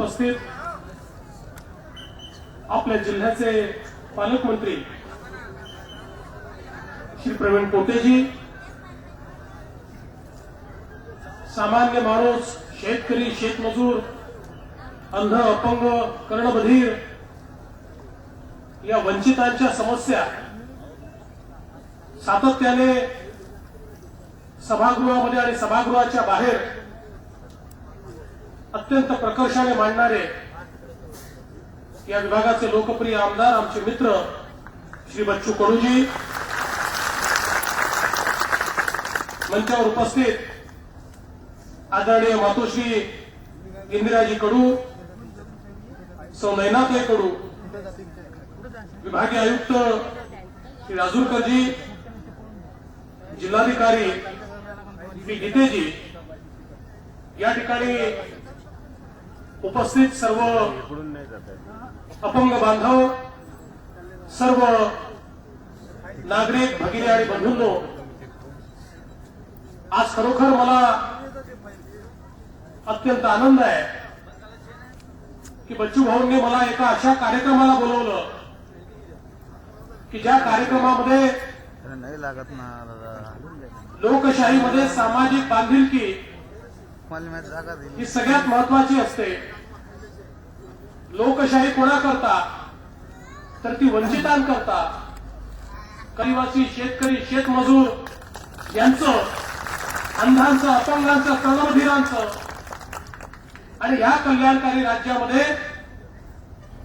उपस्थित आपल्या जिल्ह्याचे पालकमंत्री श्री प्रवीण पोटेजी, सामान्य माणूस, शेतकरी, शेतमजूर, अंध, अपंग, कर्णबधीर या वंचितांच्या समस्या सातत्याने सभागृहामध्ये आणि सभागृहाच्या बाहेर अत्यंत प्रकर्षाने मांडणारे या विभागाचे लोकप्रिय आमदार, आमचे मित्र श्री बच्चू कडूजी, मंचावर उपस्थित आदरणीय मातोश्री इंदिराजी कडू, सौ नयनाताई कडू, विभागीय आयुक्त श्री राजूरकरजी, जिल्हाधिकारी श्री गीतेजी, या ठिकाणी उपस्थित सर्व अपंग बांधव, सर्व नागरिक भगिनी आणि बंधूंनो, आज खरोखर मला अत्यंत आनंद आहे की बच्चू भाऊंनी मला एका अशा कार्यक्रमाला बोलवलं की ज्या कार्यक्रमामध्ये लोकशाहीमध्ये सामाजिक बांधिलकी ही सगळ्यात महत्वाची असते. लोकशाही कोणाकरता तर ती वंचितांकरता, आदिवासी, शेतकरी, शेतमजूर यांचं, अंधांचं, अपंगांचं, कर्णबधिरांचं आणि या कल्याणकारी राज्यामध्ये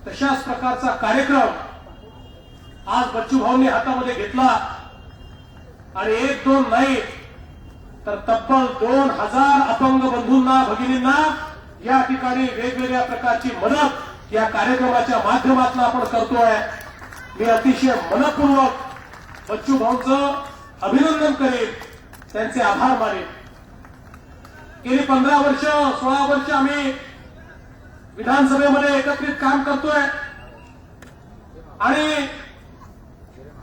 तशाच प्रकारचा कार्यक्रम आज बच्चू भाऊंनी हातामध्ये घेतला आणि एक दोन नाही तर तब्बल 2000 अपंग बंधूंना, भगिनींना या ठिकाणी वेगवेगळ्या प्रकारची मदत या कार्यक्रमाच्या माध्यमातून आपण करतोय. मी अतिशय मनपूर्वक बच्चू भाऊंचं अभिनंदन करेन, त्यांचे आभार मानेन. गेली 15 वर्ष, 16 वर्ष आम्ही विधानसभेमध्ये एकत्रित काम करतोय आणि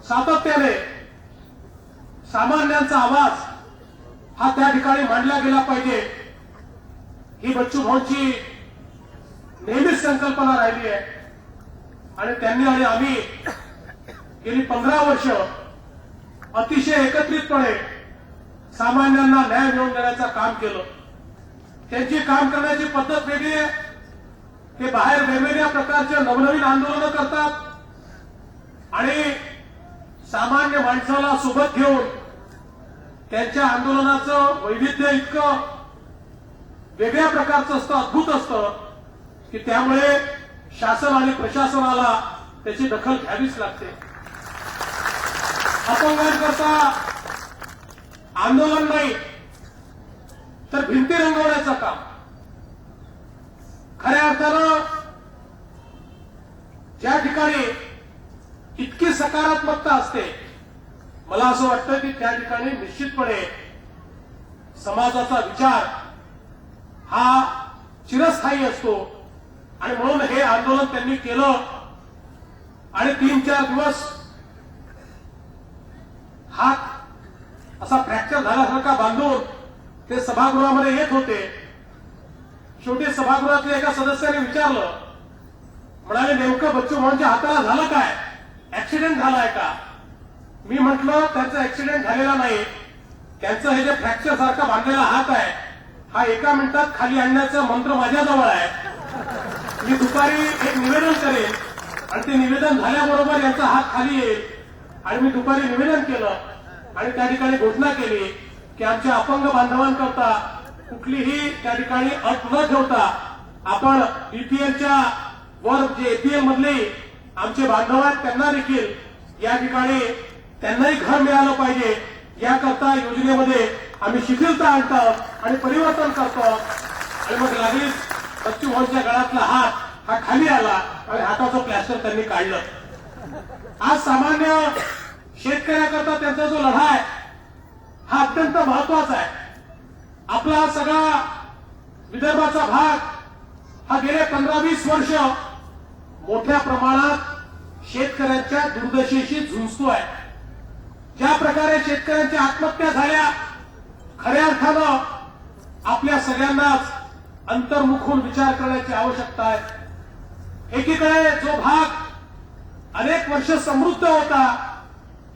सातत्याने सामान्यांचा आवाज हा त्या ठिकाणी मांडला गेला पाहिजे, ही बच्चू भाऊंची नेहमीच संकल्पना राहिली आहे. आणि त्यांनी आणि आम्ही गेली 15 वर्ष अतिशय एकत्रितपणे सामान्यांना न्याय मिळवून देण्याचं काम केलं. त्यांची काम करण्याची पद्धत वेगळी आहे. ते बाहेर वेगवेगळ्या प्रकारच्या नवनवीन आंदोलनं करतात आणि सामान्य माणसाला सोबत घेऊन त्यांच्या आंदोलनाचं वैविध्य इतकं वेगळ्या प्रकारचं असतं, अद्भुत असतं की त्यामुळे शासन आणि प्रशासनाला त्याची दखल घ्यावीच लागते. अपंगांकरता आंदोलन नाही तर भिंती रंगवण्याचं काम. खऱ्या अर्थानं ज्या ठिकाणी इतकी सकारात्मकता असते, मला असं वाटतं की त्या ठिकाणी निश्चितपणे समाजाचा विचार हा चिरस्थायी असतो. आणि म्हणून हे आंदोलन त्यांनी केलं आणि 3-4 दिवस हात असा फ्रॅक्चर झाल्यासारखा बांधून ते सभागृहामध्ये येत होते. शेवटी सभागृहातल्या एका सदस्याने विचारलं, म्हणाले नेमकं बच्चू भाऊंच्या हाताला झालं काय, ऍक्सिडेंट झालाय का? मी म्हटलं त्यांचा ऍक्सिडेंट झालेला नाही, त्यांचं हे जे फ्रॅक्चर सारखा बांधलेला हात आहे हा 1 मिनिटात खाली आणण्याचा मंत्र माझ्याजवळ आहे. मी दुपारी एक निवेदन करेन आणि ते निवेदन झाल्याबरोबर यांचा हात खाली येईल. आणि मी दुपारी निवेदन केलं आणि त्या ठिकाणी घोषणा केली की आमच्या अपंग बांधवांकरता कुठलीही त्या ठिकाणी अट न ठेवता आपण बीपीएलच्या वर जे एपीएल मधले आमचे बांधव आहेत त्यांना देखील या ठिकाणी त्यांनाही घर मिळालं पाहिजे याकरता योजनेमध्ये आम्ही शिथिलता आणतो आणि परिवर्तन करतो. आणि मग लागलीच बच्चू भाऊंच्या गळ्यातला हात हा खाली आला आणि हाताचं प्लॅस्टर त्यांनी काढलं. आज सामान्य शेतकऱ्याकरता त्यांचा जो लढा आहे हा अत्यंत महत्वाचा आहे. आपला सगळा विदर्भाचा भाग हा गेले 15-20 वर्ष मोठ्या प्रमाणात शेतकऱ्यांच्या दुर्दशेशी झुंजतोय. ज्या प्रकारे शेतकऱ्यांच्या आत्महत्या झाल्या, खऱ्या अर्थानं आपल्या सगळ्यांनाच अंतर्मुखून विचार करण्याची आवश्यकता आहे। एकीकडे जो भाग अनेक वर्ष समृद्ध होता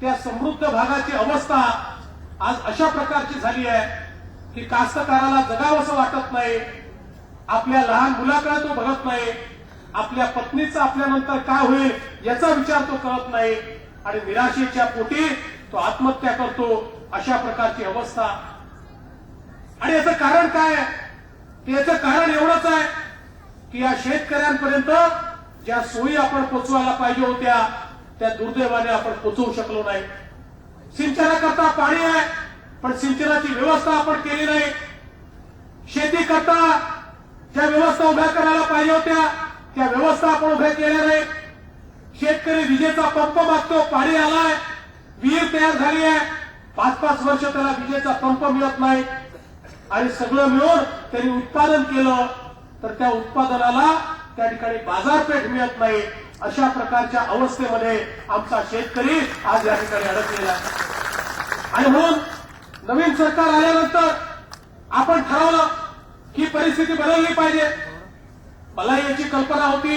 त्या समृद्ध भागाची अवस्था आज अशा प्रकारची झाली आहे की कास्तकाराला जगावंसं वाटत नाही, आपल्या लहान मुलाकडे तो बघत नाही, आपल्या पत्नीचा आपल्यानंतर काय होईल याचा विचार तो करत नाही आणि निराशेच्या पोटी तो आत्महत्या करतो। अशा प्रकारची अवस्था। आणि याचं कारण काय आहे? याचं कारण एवढंच आहे की या शेतकऱ्यांपर्यंत ज्या सोयी आपण पोचवायला पाहिजे होत्या त्या दुर्दैवाने आपण पोचवू शकलो नाही। सिंचनाकरता पाणी आहे पण सिंचनाची व्यवस्था आपण केली नाही। शेती करता ज्या व्यवस्था उभ्या करायला पाहिजे होत्या त्या व्यवस्था आपण उभ्या केल्या नाही। शेतकरी विजेचा पंप मागतो, पाणी आलाय, विहीर तयार झाली आहे, 5-5 वर्ष त्याला विजेचा पंप मिळत नाही आणि सगळं मिळून त्यांनी उत्पादन केलं तर त्या उत्पादनाला त्या ठिकाणी बाजारपेठ मिळत नाही। अशा प्रकारच्या अवस्थेमध्ये आमचा शेतकरी आज या ठिकाणी अडकलेला आहे। आणि म्हणून नवीन सरकार आल्यानंतर आपण ठरवलं की परिस्थिती बदलली पाहिजे। मला याची कल्पना होती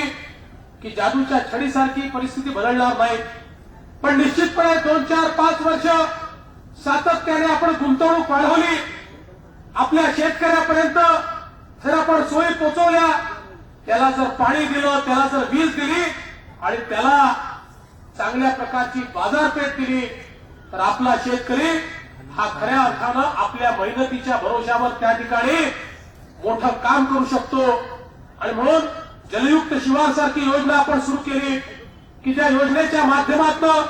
की जादूच्या छडीसारखी परिस्थिती बदलणार नाही, पण निश्चितपणे 2-4-5 वर्ष सातत्याने आपण गुंतवणूक वाढवली, आपल्या शेतकऱ्यापर्यंत जर आपण सोयी पोचवल्या, त्याला जर पाणी दिलं, त्याला जर वीज दिली आणि त्याला चांगल्या प्रकारची बाजारपेठ दिली तर आपला शेतकरी हा खऱ्या अर्थानं आपल्या मेहनतीच्या भरोशावर त्या ठिकाणी मोठं काम करू शकतो। आणि म्हणून जलयुक्त शिवार सारखी योजना आपण सुरू केली की ज्या योजनेच्या माध्यमातून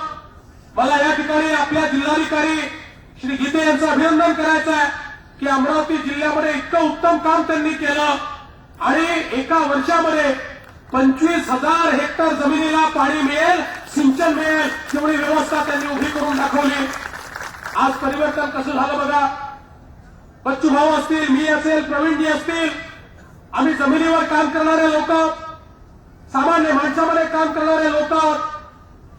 मला या ठिकाणी आपल्या जिल्हाधिकारी श्री गीते यांचं अभिनंदन करायचं आहे की अमरावती जिल्ह्यामध्ये इतकं उत्तम काम त्यांनी केलं आणि एका वर्षामध्ये 25,000 हेक्टर जमिनीला पाणी मिळेल, सिंचन मिळेल एवढी व्यवस्था त्यांनी उभी करून दाखवली। आज परिवर्तन कसं झालं बघा। बच्चू भाऊ असतील, मी असेल, प्रवीणजी असतील, आम्ही जमिनीवर काम करणारे लोक, सामान्य माणसामध्ये काम करणारे लोक,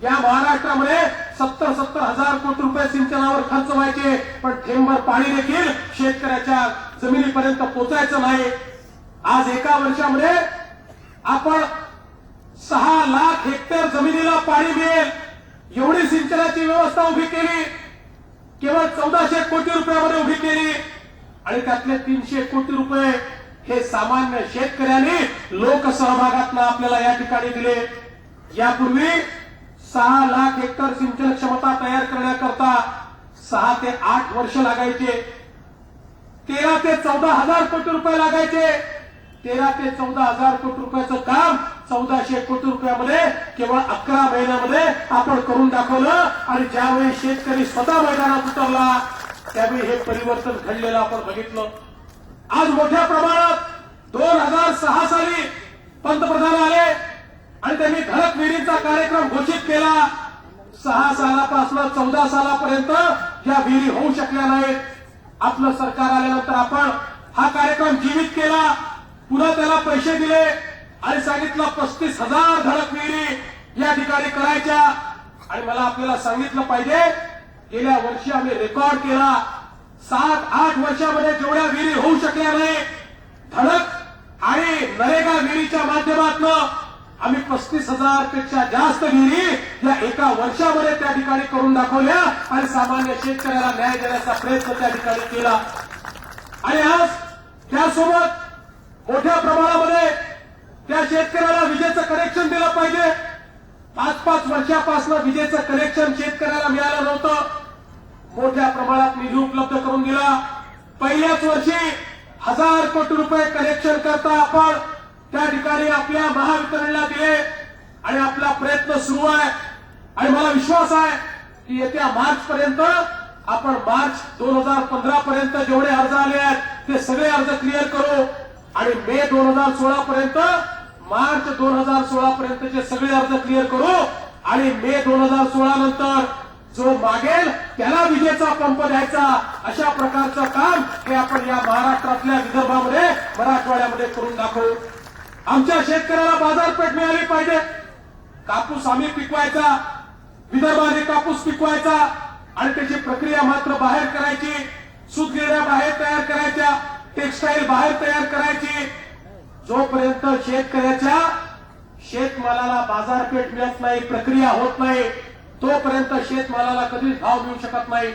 या महाराष्ट्रामध्ये 70 हजार कोटी रुपये सिंचनावर खर्च व्हायचे पण थेंबभर पाणी देखील शेतकऱ्याच्या जमिनीपर्यंत पोहोचायचं नाही। आज एका वर्षामध्ये आपण 6 लाख हेक्टर जमिनीला पाणी मिळेल एवढी सिंचनाची व्यवस्था उभी केली, केवळ 1400 कोटी रुपयामध्ये उभी केली आणि त्यातले 300 कोटी रुपये हे सामान्य शेतकऱ्यांनी लोकसहभागातून आपल्याला या ठिकाणी दिले। यापूर्वी 6 लाख हेक्टर सिंचन क्षमता तयार करण्याकरता 6 ते 8 वर्ष लागायचे, 13 ते 14 हजार कोटी रुपये लागायचे। 13 ते 14 हजार कोटी रुपयाचं काम 1400 कोटी रुपयामध्ये केवळ 11 महिन्यामध्ये आपण करून दाखवलं आणि ज्यावेळी शेतकरी स्वतः मैदानात उतरला त्यावेळी हे परिवर्तन घडलेलं आपण बघितलं। आज मोठ्या प्रमाणात 2006 साली पंतप्रधान आले आणि त्यांनी धडक विहिरींचा कार्यक्रम घोषित केला। 6 सालापासून 14 सालापर्यंत या विहिरी होऊ शकल्या नाहीत। आपलं सरकार आल्यानंतर आपण हा कार्यक्रम जीवित केला, पुन्हा त्याला पैसे दिले आणि सांगितलं 35,000 धडक विहिरी या ठिकाणी करायच्या। आणि मला आपल्याला सांगितलं पाहिजे गेल्या वर्षी आम्ही रेकॉर्ड केला, 7-8 वर्षामध्ये जेवढ्या विहिरी होऊ शकल्या नाही धडक आणि नरेगा विहिरीच्या माध्यमातून आम्ही 35,000 पेक्षा जास्त विहिरी या एका वर्षामध्ये त्या ठिकाणी करून दाखवल्या आणि सामान्य शेतकऱ्याला न्याय देण्याचा प्रयत्न त्या ठिकाणी केला। आणि आज त्यासोबत मोठ्या प्रमाणामध्ये त्या शेतकऱ्याला विजेचं कनेक्शन दिलं पाहिजे। 5-5 वर्षापासून विजेचं कनेक्शन शेतकऱ्याला मिळालं नव्हतं, मोठ्या प्रमाणात निधी उपलब्ध करून दिला। पहिल्याच वर्षी 1000 कोटी रुपये कनेक्शन करता आपण त्या ठिकाणी आपल्या महावितरणला दिले आणि आपला प्रयत्न सुरू आहे। आणि मला विश्वास आहे की येत्या मार्च पर्यंत आपण मार्च 2015 पर्यंत जेवढे अर्ज आले आहेत ते सगळे अर्ज क्लिअर करू आणि मे 2016 पर्यंत मार्च 2016 पर्यंतचे सगळे अर्ज क्लिअर करू आणि मे 2016 नंतर जो मागेल त्याला विजेचा पंप द्यायचा। अशा प्रकारचं काम हे आपण या महाराष्ट्रातल्या विदर्भामध्ये मराठवाड्यामध्ये करून दाखवू। आमच्या शेतकऱ्याला बाजारपेठ मिळाली पाहिजे। कापूस आम्ही पिकवायचा, विदर्भाने कापूस पिकवायचा आणि त्याची प्रक्रिया मात्र बाहेर करायची, सूतगिरण्या बाहेर तयार करायच्या, टेक्सटाईल बाहेर तयार करायची, जोपर्यंत शेतकऱ्याच्या शेतमालाला बाजारपेठ मिळत नाही, प्रक्रिया होत नाही, तोपर्यंत शेतमालाला कधीच भाव मिळू शकत नाही.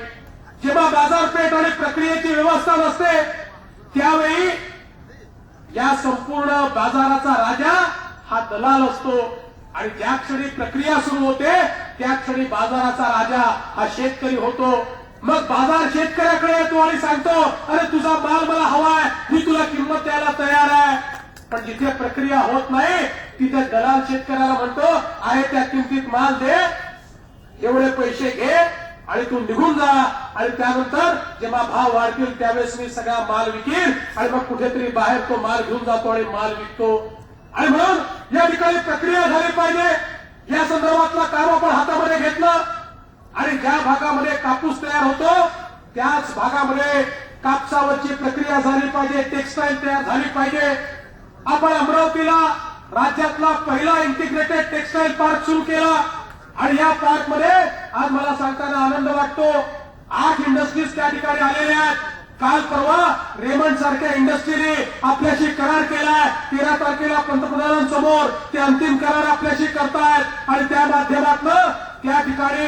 जेव्हा बाजारपेठ आणि प्रक्रियेची व्यवस्था नसते त्यावेळी या संपूर्ण बाजाराचा राजा हा दलाल असतो आणि ज्या क्षणी प्रक्रिया सुरू होते त्या क्षणी बाजाराचा राजा हा शेतकरी होतो. मग बाजार शेतकऱ्याकडे येतो आणि सांगतो, अरे तुझा माल मला हवाय, मी तुला किंमत द्यायला तयार आहे. पण जिथे प्रक्रिया होत नाही तिथे दलाल शेतकऱ्याला म्हणतो, आहे त्या किमतीत माल दे, एवढे पैसे घे आणि तू निघून जा, आणि त्यानंतर जेव्हा भाव वाढतील त्यावेळेस मी सगळा माल विकीन आणि मग कुठेतरी बाहेर तो माल घेऊन जातो आणि माल विकतो. आणि म्हणून या ठिकाणी प्रक्रिया झाली पाहिजे. या संदर्भातलं काम आपण हातामध्ये घेतलं आणि ज्या भागामध्ये कापूस तयार होतो त्याच भागामध्ये कापसावरची प्रक्रिया झाली पाहिजे, टेक्सटाईल तयार झाली पाहिजे. आपण अमरावतीला राज्यातला पहिला इंटिग्रेटेड टेक्सटाईल पार्क सुरू केला आणि या पार्क मध्ये आज मला सांगताना आनंद वाटतो, 8 इंडस्ट्रीज त्या ठिकाणी आलेल्या आहेत. काल परवा रेमंड सारख्या इंडस्ट्रीने आपल्याशी करार केलाय. 13 तारखेला पंतप्रधानांसमोर ते अंतिम करार आपल्याशी करतायत आणि त्या माध्यमातून त्या ठिकाणी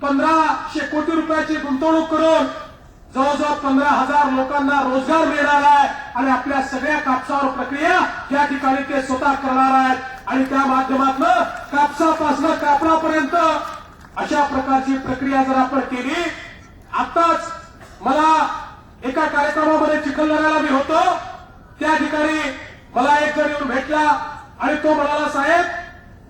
1500 कोटी रुपयाची गुंतवणूक करून जवळजवळ 15,000 लोकांना रोजगार मिळणार आहे आणि आपल्या सगळ्या कापसावर प्रक्रिया या ठिकाणी ते स्वतः करणार आहेत आणि त्या माध्यमातून कापसापासून कापडापर्यंत अशा प्रकारची प्रक्रिया जर आपण केली. आताच मला एका कार्यक्रमामध्ये चिखलदऱ्याला मी होतो, त्या ठिकाणी मला एक जण येऊन भेटला आणि तो म्हणाला, साहेब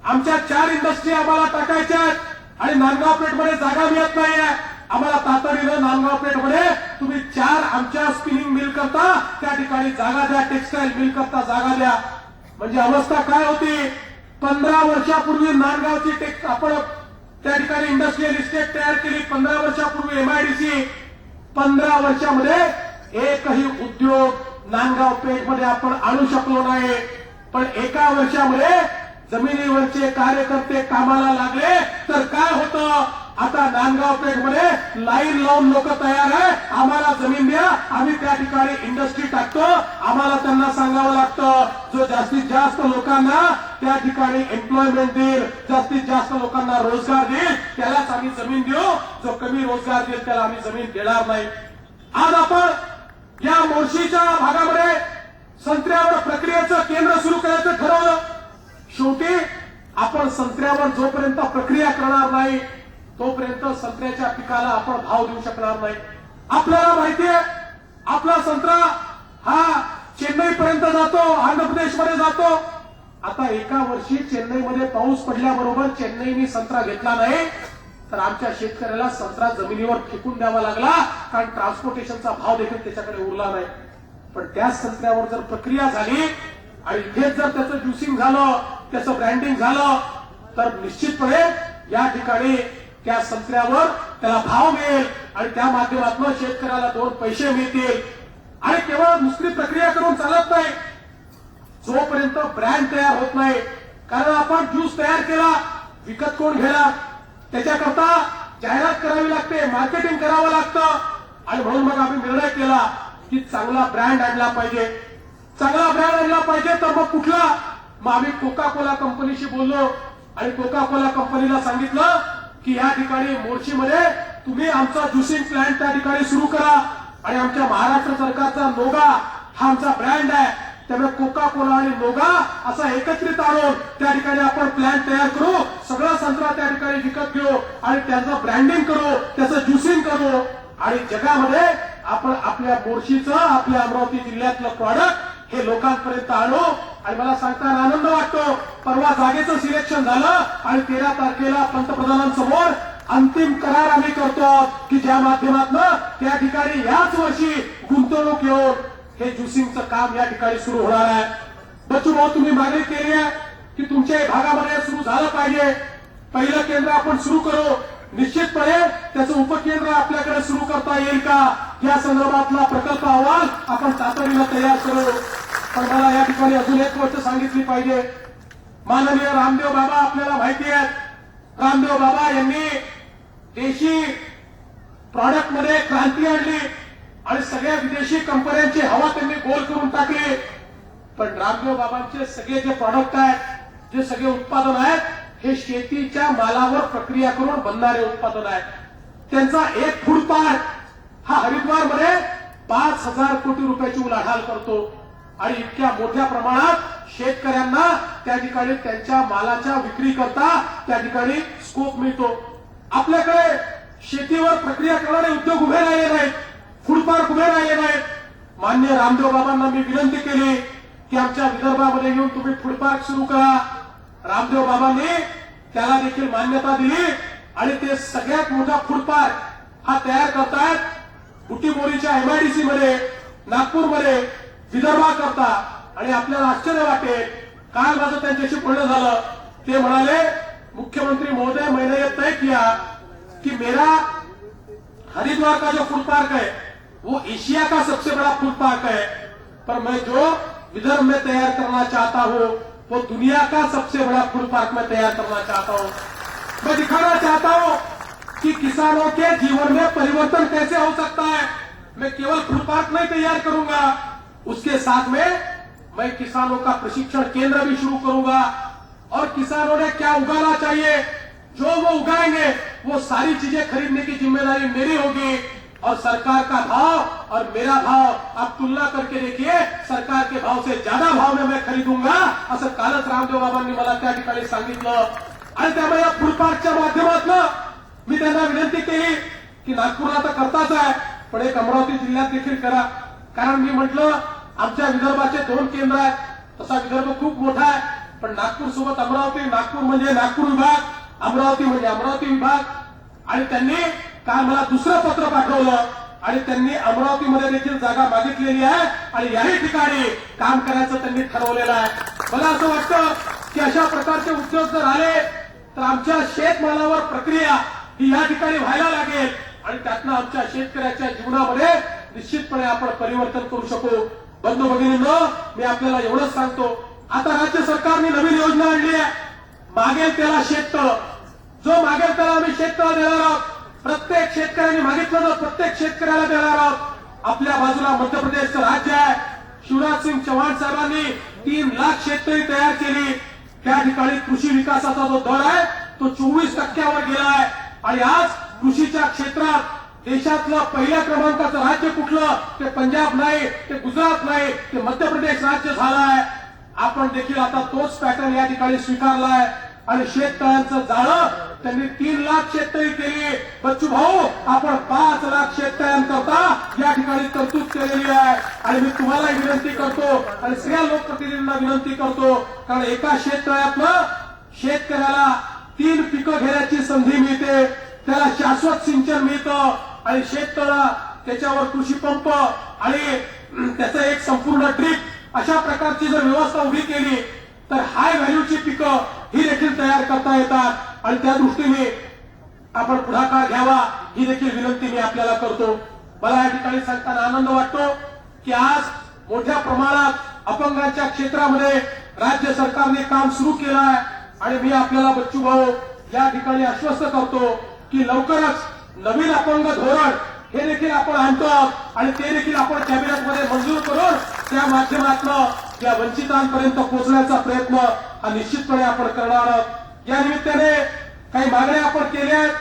आमच्या 4 इंडस्ट्री आम्हाला टाकायच्या आहेत आणि नांदगाव पेठमध्ये जागा मिळत नाहीये, आम्हाला तातडीनं नांदगाव पेठमध्ये तुम्ही 4 आमच्या स्पिनिंग मिल करता त्या ठिकाणी जागा द्या, टेक्सटाईल मिल करता जागा द्या. म्हणजे अवस्था काय होती, 15 वर्षापूर्वी नांदगावची आपण त्या ठिकाणी इंडस्ट्रियल इस्टेट तयार केली, 15 वर्षापूर्वी एमआयडीसी. 15 वर्षामध्ये एकही उद्योग नांदगाव पेठमध्ये आपण आणू शकलो नाही. पण एका वर्षामध्ये जमिनीवरचे कार्यकर्ते कामाला लागले तर काय होतं, आता नांदगाव पेठमध्ये लाईन लावून लोक तयार आहे, आम्हाला जमीन द्या, आम्ही त्या ठिकाणी इंडस्ट्री टाकतो. आम्हाला त्यांना सांगावं लागतं, जो जास्तीत जास्त लोकांना त्या ठिकाणी एम्प्लॉयमेंट देईल, जास्तीत जास्त लोकांना रोजगार देईल त्यालाच आम्ही जमीन देऊ, जो कमी रोजगार देईल त्याला आम्ही जमीन देणार नाही. आज आपण या मोर्शीच्या भागामध्ये संत्र्यावर प्रक्रियेचं केंद्र सुरू करायचं ठरवलं. शेवटी आपण संत्र्यावर जोपर्यंत प्रक्रिया करणार नाही तोपर्यंत संत्र्याच्या पिकाला आपण भाव देऊ शकणार नाही. आपल्याला माहितीये आपला संत्रा हा चेन्नईपर्यंत जातो, आंध्र प्रदेशमध्ये जातो. आता एका वर्षी चेन्नईमध्ये पाऊस पडल्याबरोबर चेन्नईने संत्रा घेतला नाही तर आमच्या शेतकऱ्याला संत्रा जमिनीवर फेकून द्यावा लागला, कारण ट्रान्सपोर्टेशनचा भाव देखील त्याच्याकडे उरला नाही. पण त्याच संत्र्यावर जर प्रक्रिया झाली आणि इथेच जर त्याचं ज्युसिंग झालं, त्याचं ब्रँडिंग झालं तर निश्चितपणे या ठिकाणी त्या संत्र्यावर त्याला भाव मिळेल आणि त्या माध्यमातून शेतकऱ्याला 2 पैसे मिळतील. आणि केवळ नुसती प्रक्रिया करून चालत नाही, जोपर्यंत ब्रँड तयार होत नाही, कारण आपण ज्यूस तयार केला, विकत कोण घेणार, त्याच्याकरता जाहिरात करावी लागते, मार्केटिंग करावं लागतं. आणि म्हणून मग आम्ही निर्णय केला की चांगला ब्रँड आणला पाहिजे. चांगला ब्रँड आणला पाहिजे तर मग कुठला, मग आम्ही कोका कोला कंपनीशी बोललो आणि कोका कोला कंपनीला सांगितलं की या ठिकाणी मोर्शीमध्ये तुम्ही आमचा ज्युसिंग प्लांट त्या ठिकाणी सुरू करा आणि आमच्या महाराष्ट्र सरकारचा नोगा हा आमचा ब्रँड आहे, त्यामुळे कोका कोला आणि नोगा असा एकत्रित आणून त्या ठिकाणी आपण प्लांट तयार करू, सगळा संत्रा त्या ठिकाणी विकत घेऊ आणि त्याचं ब्रँडिंग करू, त्याचं ज्युसिंग करू आणि जगामध्ये आपण आपल्या मोर्शीचं, आपल्या अमरावती जिल्ह्यातलं प्रॉडक्ट हे लोकांपर्यंत आणू. आणि मला सांगताना आनंद वाटतो, परवा जागेचं सिलेक्शन झालं आणि 13 तारखेला पंतप्रधानांसमोर अंतिम करार आम्ही करतो की ज्या माध्यमातून त्या ठिकाणी याच वर्षी गुंतवणूक येऊन हे ज्युसिंगचं काम या ठिकाणी सुरू होणार आहे. बच्चू भाऊ, तुम्ही मागणी केली आहे की तुमच्या भागामध्ये सुरू झालं पाहिजे, पहिलं केंद्र आपण सुरू करू. निश्चितपणे त्याचं उपकेंद्र आपल्याकडे सुरू करता येईल का या संदर्भातला प्रकल्प अहवाल आपण तातडीनं तयार करू. पण मला या ठिकाणी अजून एक गोष्ट सांगितली पाहिजे. माननीय रामदेव बाबा आपल्याला माहिती आहे, रामदेव बाबा यांनी देशी प्रॉडक्ट मध्ये क्रांती आणली. आणि सगळ्या विदेशी कंपन्यांची हवा त्यांनी गोल करून टाकली. पण रामदेव बाबांचे सगळे जे प्रॉडक्ट आहेत, जे सगळे उत्पादन आहेत, हे शेतीच्या मालावर प्रक्रिया करून बनणारे उत्पादन आहेत. त्यांचा एक फूड पार्क हा हरिद्वारमध्ये 5,000 कोटी रुपयाची उलाढाल करतो आणि इतक्या मोठ्या प्रमाणात शेतकऱ्यांना त्या ठिकाणी त्यांच्या मालाच्या विक्री करता त्या ठिकाणी स्कोप मिळतो. आपल्याकडे शेतीवर प्रक्रिया करणारे उद्योग उभे राहिले नाहीत, फूड पार्क उभे राहिले नाहीत. मान्य रामदेव बाबांना मी विनंती केली की आमच्या विदर्भामध्ये येऊन तुम्ही फूड पार्क सुरू करा. रामदेव बाबांनी त्याला देखील मान्यता दिली आणि ते सगळ्यात मोठा फूड पार्क हा तयार करतायत बुटीबोरीच्या एमआयडीसी मध्ये, नागपूरमध्ये, विदर्भाकरता. आणि आपल्याला आश्चर्य वाटेल, काल माझं त्यांच्याशी बोलणं झालं. ते म्हणाले, मुख्यमंत्री महोदय, मैंने ये तय किया कि मेरा हरिद्वार का जो फूड पार्क है वो एशिया का सबसे बड़ा फूड पार्क है, पर मैं जो विदर्भ में तैयार करना चाहता हूं वो दुनिया का सबसे बड़ा फूड पार्क मैं तैयार करना चाहता हूं. मैं दिखाना चाहता हूं कि किसानों के जीवन में परिवर्तन कैसे हो सकता है. मैं केवल फूड पार्क नहीं तैयार करूंगा, उसके साथ में मैं किसानों का प्रशिक्षण केंद्र भी शुरू करूंगा और किसानों ने क्या उगाना चाहिए, जो वो उगाएंगे वो सारी चीजें खरीदने की जिम्मेदारी मेरी होगी. और सरकार का भाव और मेरा भाव आप तुलना करके देखिए, सरकार के भाव से ज्यादा भाव में मैं खरीदूंगा, असं कालच रामदेव बाबांनी मला त्या ठिकाणी सांगितलं. आणि त्यामुळे या फूड पार्कच्या माध्यमातून मी त्यांना विनंती केली की नागपूरला तर करताच आहे, पण एक अमरावती जिल्ह्यात देखील करा. कारण मी म्हटलं आमच्या विदर्भाचे 2 केंद्र आहेत, तसा विदर्भ खूप मोठा आहे, पण नागपूर सोबत अमरावती, नागपूर म्हणजे नागपूर विभाग, अमरावती म्हणजे अमरावती विभाग. आणि त्यांनी काल मला दुसरं पत्र पाठवलं आणि त्यांनी अमरावतीमध्ये देखील जागा मागितलेली आहे आणि याही ठिकाणी काम करायचं त्यांनी ठरवलेलं आहे. मला असं वाटतं की अशा प्रकारचे उद्योग जर आले तर आमच्या शेतमालावर प्रक्रिया ही या ठिकाणी व्हायला लागेल आणि त्यातनं आमच्या शेतकऱ्याच्या जीवनामध्ये निश्चितपणे आपण परिवर्तन करू शकू. बंधू भगिनींनो, मी आपल्याला एवढंच सांगतो, आता राज्य सरकारने नवीन योजना आणली आहे. मागेल त्याला शेततळ, जो मागेल त्याला आम्ही शेततळ देणार आहोत. प्रत्येक शेतकऱ्यांनी मागितलं तर प्रत्येक शेतकऱ्याला देणार आहोत. आपल्या बाजूला मध्य प्रदेशचं राज्य आहे. शिवराज सिंग चौहान साहेबांनी 3 लाख शेततळी तयार केली. त्या ठिकाणी कृषी विकासाचा जो दर आहे तो 24% गेला आहे. आणि आज कृषीच्या क्षेत्रात देशातलं पहिल्या क्रमांकाचं राज्य कुठलं, ते पंजाब नाही, ते गुजरात नाही, ते मध्य प्रदेश राज्य झालं आहे. आपण देखील आता तोच पॅटर्न या ठिकाणी स्वीकारला आहे आणि शेततळ्यांचं जाळं त्यांनी 3 लाख शेततळी केली. बच्चू भाऊ, आपण 5 लाख शेततळ्यांकरता या ठिकाणी तरतूद केलेली आहे. आणि मी तुम्हाला विनंती करतो आणि सगळ्या लोकप्रतिनिधींना विनंती करतो, कारण एका शेततळ्यातनं शेतकऱ्याला 3 पिकं घेण्याची संधी मिळते, त्याला शाश्वत सिंचन मिळतं आणि शेततळं त्याच्यावर कृषी पंप आणि त्याचं एक संपूर्ण ड्रीप अशा प्रकारची जर व्यवस्था उभी केली तर हाय व्हॅल्यूची पिकं ही देखील तयार करता येतात आणि त्या दृष्टीने आपण पुढाकार घ्यावा ही देखील विनंती मी आपल्याला करतो. मला या ठिकाणी सांगताना आनंद वाटतो की आज मोठ्या प्रमाणात अपंगांच्या क्षेत्रामध्ये राज्य सरकारने काम सुरू केलं आहे आणि मी आपल्याला बच्चू भाऊ या ठिकाणी आश्वस्त करतो की लवकरच नवीन अपंग धोरण हे देखील आपण आणतो आणि ते देखील आपण कॅबिनेटमध्ये मंजूर करून त्या माध्यमातून या वंचितांपर्यंत पोहोचण्याचा प्रयत्न हा निश्चितपणे आपण करणार आहोत. या निमित्ताने काही मागण्या आपण केल्या आहेत.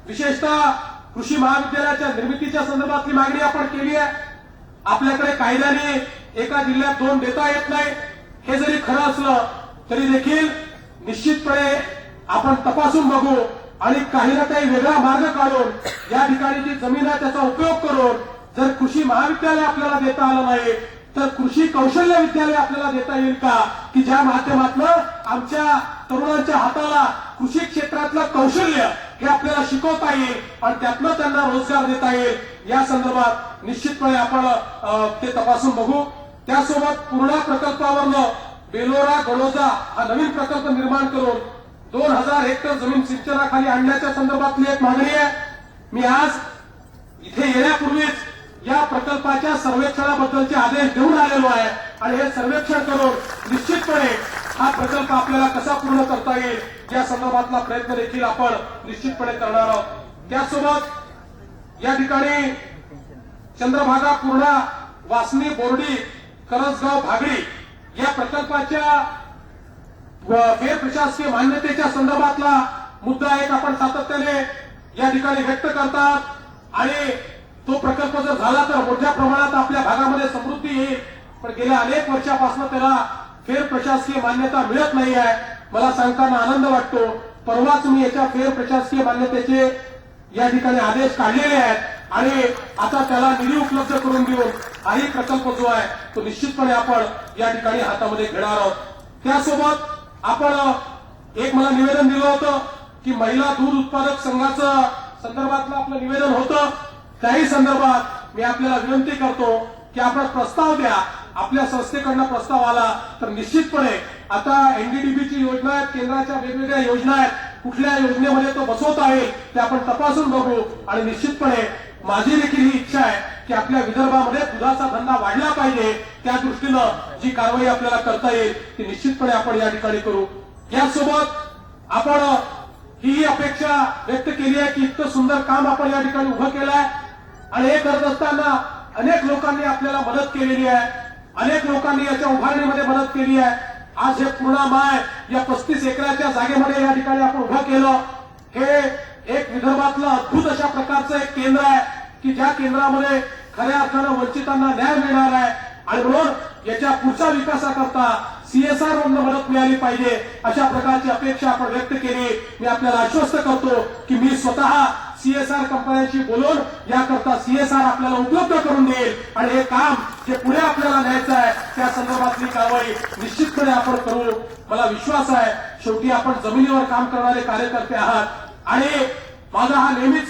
विशेषतः कृषी महाविद्यालयाच्या निर्मितीच्या संदर्भातली मागणी आपण केली आहे. आपल्याकडे कायद्याने एका जिल्ह्यात 2 देता येत नाही, हे जरी खरं असलं तरी देखील निश्चितपणे आपण तपासून बघू आणि काही ना काही वेगळा मार्ग काढून या ठिकाणी जी जमीन आहे त्याचा उपयोग करून जर कृषी महाविद्यालय आपल्याला देता आलं नाही तर कृषी कौशल्य विद्यालय आपल्याला देता येईल का, की ज्या माध्यमातून आमच्या तरुणांच्या हाताला कृषी क्षेत्रातलं कौशल्य हे आपल्याला शिकवता येईल आणि त्यातनं त्यांना रोजगार देता येईल. या संदर्भात निश्चितपणे आपण ते तपासून बघू. त्यासोबत पूर्णा प्रकल्पावरनं बेलोरा गडोजा हा नवीन प्रकल्प निर्माण करून 2000 हेक्टर जमीन सिंचनाखाली आणण्याच्या संदर्भातली एक मागणी आहे. मी आज इथे येण्यापूर्वीच या प्रकल्पाच्या सर्वेक्षणाबद्दलचे आदेश देऊन आलेलो आहे आणि हे सर्वेक्षण करून निश्चितपणे हा प्रकल्प आपल्याला कसा पूर्ण करता येईल या संदर्भातला प्रयत्न देखील आपण निश्चितपणे करणार आहोत. त्यासोबत या ठिकाणी चंद्रभागा, पूर्णा, वासनी, बोर्डी, करंजगाव, भागडी या प्रकल्पाच्या गैर प्रशासकीय मान्यतेच्या संदर्भातला मुद्दा एक आपण सातत्याने या ठिकाणी व्यक्त करतात आणि तो प्रकल्प जर झाला तर मोठ्या प्रमाणात आपल्या भागामध्ये समृद्धी येईल. पण गेल्या अनेक वर्षापासून त्याला फेर प्रशासकीय मान्यता मिळत नाही आहे. मला सांगताना आनंद वाटतो, परवाच मी याच्या फेर प्रशासकीय मान्यतेचे या ठिकाणी आदेश काढलेले आहेत आणि आता त्याला निधी उपलब्ध करून देऊन हाही प्रकल्प जो आहे तो निश्चितपणे आपण या ठिकाणी हातामध्ये घेणार आहोत. त्यासोबत आपण एक मला निवेदन दिलं होतं की महिला दूध उत्पादक संघाचं संदर्भातलं आपलं निवेदन होतं. त्याही संदर्भात मी आपल्याला विनंती करतो की आपण प्रस्ताव द्या. आपल्या संस्थेकडनं प्रस्ताव आला तर निश्चितपणे आता एनडीडीबीची योजना आहेत, केंद्राच्या वेगवेगळ्या योजना आहेत, कुठल्या योजनेमध्ये तो बसवता येईल ते आपण तपासून बघू आणि निश्चितपणे माझी देखील ही इच्छा आहे की आपल्या विदर्भामध्ये दुधाचा धंदा वाढला पाहिजे. त्या दृष्टीनं जी कारवाई आपल्याला करता येईल ती निश्चितपणे आपण या ठिकाणी करू. यासोबत आपण ही अपेक्षा व्यक्त केली आहे की इतकं सुंदर काम आपण या ठिकाणी उभं केलं आहे आणि हे करत असताना अनेक लोकांनी आपल्याला मदत केलेली आहे, अनेक लोकांनी याच्या उभारणीमध्ये मदत केली आहे. आज हे पूर्णा माय या 35 एकराच्या जागेमध्ये या ठिकाणी आपण उभं केलं. हे एक विदर्भातलं अद्भुत अशा प्रकारचं एक केंद्र आहे की ज्या केंद्रामध्ये खऱ्या अर्थानं वंचितांना न्याय मिळणार आहे आणि म्हणून याच्या पुढच्या विकासाकरता सीएसआर मधून मदत मिळाली पाहिजे अशा प्रकारची अपेक्षा आपण व्यक्त केली. मी आपल्याला आश्वस्त करतो की मी स्वतः सीएसआर कंपन्यांशी बोलून याकरता सीएसआर आपल्याला उपलब्ध करून देईल आणि हे काम जे पुढे आपल्याला न्यायचं आहे त्या संदर्भातली कारवाई निश्चितपणे आपण करू. मला विश्वास आहे, शेवटी आपण जमिनीवर काम करणारे कार्यकर्ते आहात आणि माझा हा नेहमीच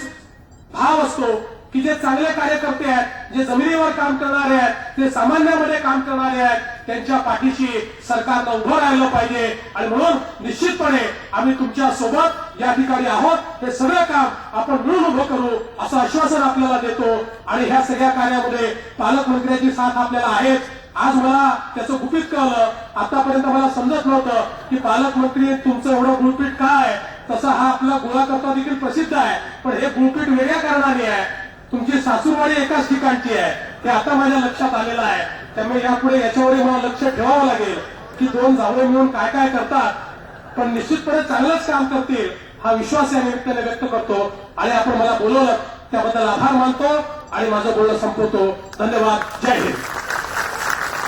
भाव असतो की जे चांगले कार्यकर्ते आहेत, जे जमिनीवर काम करणारे आहेत, ते सामान्यामध्ये काम करणारे आहेत, त्यांच्या पाठीशी सरकारनं उभं राहिलं पाहिजे आणि म्हणून निश्चितपणे आम्ही तुमच्या सोबत या ठिकाणी आहोत. हे सगळं काम आपण मिळून उभं करू असं आश्वासन आपल्याला देतो आणि ह्या सगळ्या कार्यामध्ये पालकमंत्र्यांची साथ आपल्याला आहेच. आज मला त्याचं गुपित कळलं. आतापर्यंत मला समजत नव्हतं की पालकमंत्री तुमचं एवढं गुळपीठ काय. तसा हा आपला गोळाकर्ता देखील प्रसिद्ध आहे, पण हे गुळपीठ वेगळ्या कारणाने आहे. तुमची सासूरवाडी एकाच ठिकाणची आहे हे आता माझ्या लक्षात आलेलं आहे. त्यामुळे यापुढे याच्यावर मला लक्ष ठेवावं लागेल की दोन जावळे मिळून काय काय करतात, पण निश्चितपणे चांगलंच काम करतील हा विश्वास या निमित्ताने व्यक्त करतो आणि आपण मला बोलवलं त्याबद्दल आभार मानतो आणि माझं बोलणं संपवतो. धन्यवाद. जय हिंद.